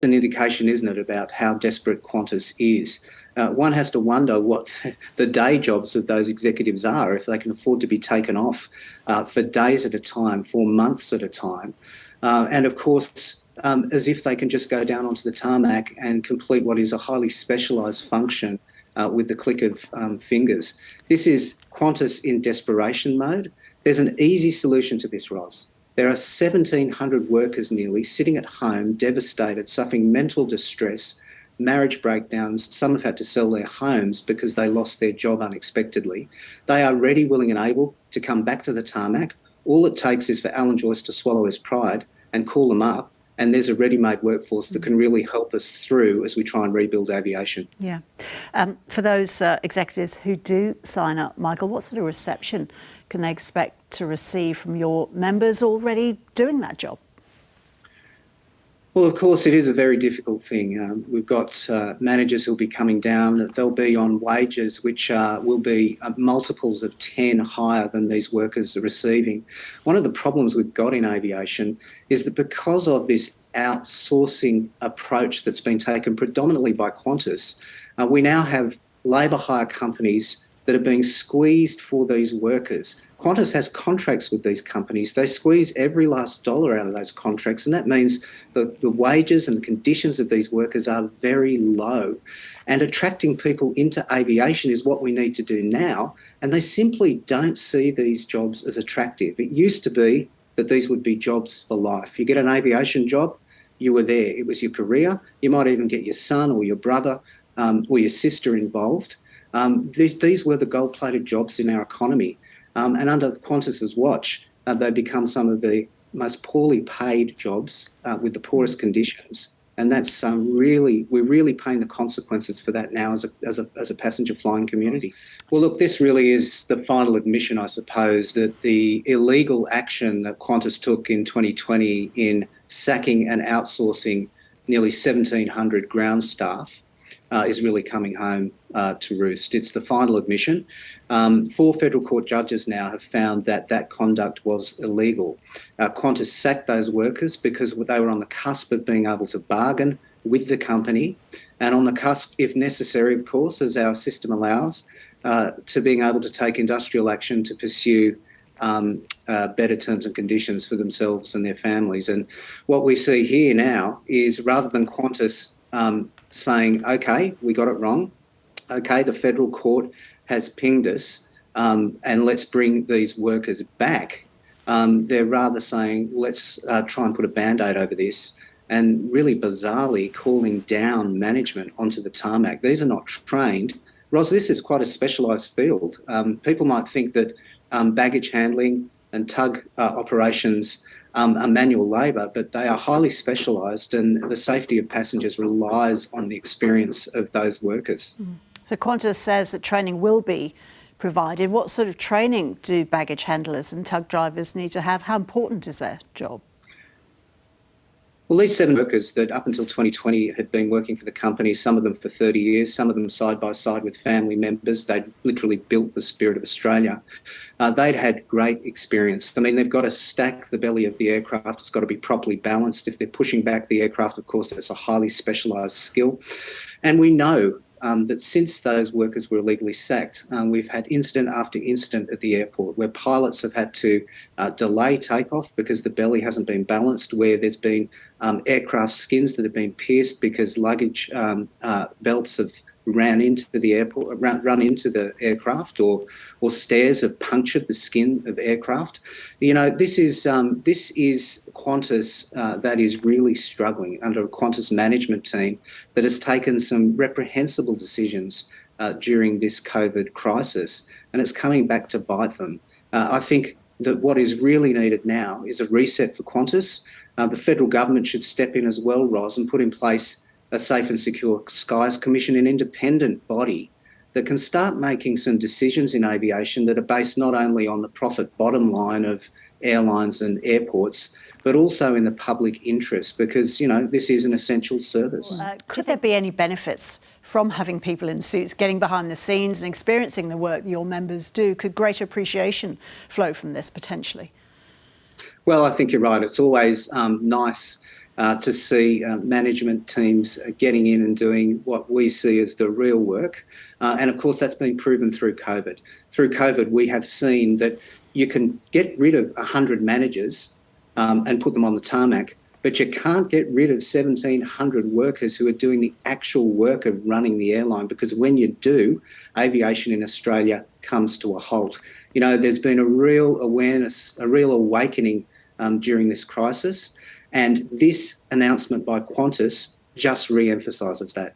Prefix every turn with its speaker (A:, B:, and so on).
A: an indication, isn't it, about how desperate Qantas is. One has to wonder what the day jobs of those executives are, if they can afford to be taken off for days at a time, for months at a time. And of course, as if they can just go down onto the tarmac and complete what is a highly specialised function with the click of fingers. This is Qantas in desperation mode. There's an easy solution to this, Ros. There are 1,700 workers nearly sitting at home, devastated, suffering mental distress, marriage breakdowns. Some have had to sell their homes because they lost their job unexpectedly. They are ready, willing and able to come back to the tarmac. All it takes is for Alan Joyce to swallow his pride and call them up, and there's a ready-made workforce that can really help us through as we try and rebuild aviation.
B: Yeah. For those executives who do sign up, Michael, what sort of reception can they expect to receive from your members already doing that job?
A: Well, of course, it is a very difficult thing. We've got managers who'll be coming down. They'll be on wages which will be multiples of 10 higher than these workers are receiving. One of the problems we've got in aviation is that because of this outsourcing approach that's been taken predominantly by Qantas, we now have labour hire companies that are being squeezed for these workers. Qantas has contracts with these companies. They squeeze every last dollar out of those contracts, and that means that the wages and the conditions of these workers are very low. And attracting people into aviation is what we need to do now, and they simply don't see these jobs as attractive. It used to be that these would be jobs for life. You get an aviation job, you were there. It was your career. You might even get your son or your brother or your sister involved. These were the gold-plated jobs in our economy. And under Qantas's watch, they become some of the most poorly paid jobs with the poorest conditions. And that's we're really paying the consequences for that now as a passenger flying community. Well, look, this really is the final admission, I suppose, that the illegal action that Qantas took in 2020 in sacking and outsourcing nearly 1,700 ground staff is really coming home to roost. It's the final admission. 4 federal court judges now have found that conduct was illegal. Qantas sacked those workers because they were on the cusp of being able to bargain with the company, and on the cusp, if necessary, of course, as our system allows, to being able to take industrial action to pursue better terms and conditions for themselves and their families. And what we see here now is, rather than Qantas saying, OK, we got it wrong, OK, the federal court has pinged us and let's bring these workers back, they're rather saying, let's try and put a Band-Aid over this, and really bizarrely calling down management onto the tarmac. These are not trained. Ros, this is quite a specialised field. People might think that baggage handling and tug operations are manual labour, but they are highly specialised, and the safety of passengers relies on the experience of those workers.
B: So Qantas says that training will be provided. What sort of training do baggage handlers and tug drivers need to have? How important is their job?
A: Well, these 7 workers that up until 2020 had been working for the company, some of them for 30 years, some of them side by side with family members. They'd literally built the spirit of Australia. They'd had great experience. I mean, they've got to stack the belly of the aircraft. It's got to be properly balanced. If they're pushing back the aircraft, of course, that's a highly specialised skill. And we know that since those workers were illegally sacked, we've had incident after incident at the airport where pilots have had to delay takeoff because the belly hasn't been balanced, where there's been aircraft skins that have been pierced because luggage belts have run into the aircraft, or stairs have punctured the skin of aircraft. You know, this is Qantas that is really struggling under a Qantas management team that has taken some reprehensible decisions during this COVID crisis, and it's coming back to bite them. I think that what is really needed now is a reset for Qantas. The federal government should step in as well, Ros, and put in place a Safe and Secure Skies Commission, an independent body that can start making some decisions in aviation that are based not only on the profit bottom line of airlines and airports, but also in the public interest, because, you know, this is an essential service.
B: Could there be any benefits from having people in suits, getting behind the scenes and experiencing the work your members do? Could greater appreciation flow from this potentially?
A: Well, I think you're right. It's always nice to see management teams getting in and doing what we see as the real work. And of course, that's been proven through COVID. Through COVID, we have seen that you can get rid of 100 managers and put them on the tarmac, but you can't get rid of 1,700 workers who are doing the actual work of running the airline, because when you do, aviation in Australia comes to a halt. You know, there's been a real awareness, a real awakening during this crisis, and this announcement by Qantas just re-emphasises that.